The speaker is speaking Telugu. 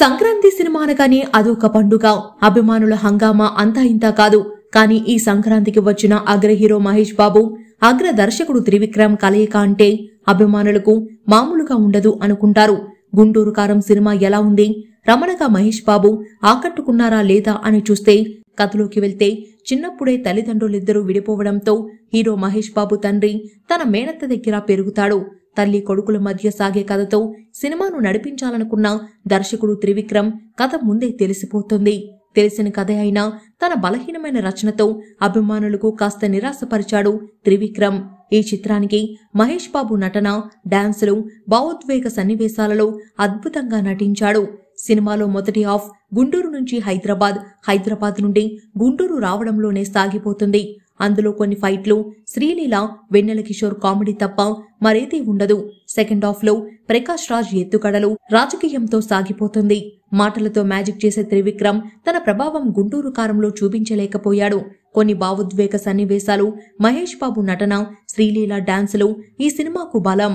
సంక్రాంతి సినిమా అనగానే అదొక పండుగ. అభిమానుల హంగామా అంతా ఇంతా కాదు. కానీ ఈ సంక్రాంతికి వచ్చిన అగ్ర హీరో మహేష్ బాబు, అగ్ర దర్శకుడు త్రివిక్రమ్ కలయిక అంటే అభిమానులకు మామూలుగా ఉండదు అనుకుంటారు. గుంటూరు కారం సినిమా ఎలా ఉంది, రమణగా మహేష్ బాబు ఆకట్టుకున్నారా లేదా అని చూస్తే, కథలోకి వెళ్తే చిన్నప్పుడే తల్లిదండ్రులిద్దరూ విడిపోవడంతో హీరో మహేష్ బాబు తండ్రి తన మేనత్త దగ్గర పెరుగుతాడు. తల్లి కొడుకుల మధ్య సాగే కథతో సినిమాను నడిపించాలనుకున్న దర్శకుడు త్రివిక్రమ్ కథ ముందే తెలిసిపోతుంది. తెలిసిన కథ అయినా తన బలహీనమైన రచనతో అభిమానులకు కాస్త నిరాశపరిచాడు త్రివిక్రమ్. ఈ చిత్రానికి మహేష్ బాబు నటన, డాన్సులు, భావోద్వేగ సన్నివేశాలలో అద్భుతంగా నటించాడు. సినిమాలో మొదటి హాఫ్ గుంటూరు నుంచి హైదరాబాద్ నుండి గుంటూరు రావడంలోనే సాగిపోతుంది. అందులో కొన్ని ఫైట్లు, శ్రీలీల, వెన్నెల కిషోర్ కామెడీ తప్ప మరేదీ ఉండదు. సెకండ్ హాఫ్ లో ప్రకాష్ రాజ్ ఎత్తుగడలు, రాజకీయంతో సాగిపోతుంది. మాటలతో మ్యాజిక్ చేసే త్రివిక్రమ్ తన ప్రభావం గుంటూరు కారంలో చూపించలేకపోయాడు. కొన్ని భావోద్వేగ సన్నివేశాలు, మహేష్ బాబు నటన, శ్రీలీల డాన్సులు ఈ సినిమాకు బలం.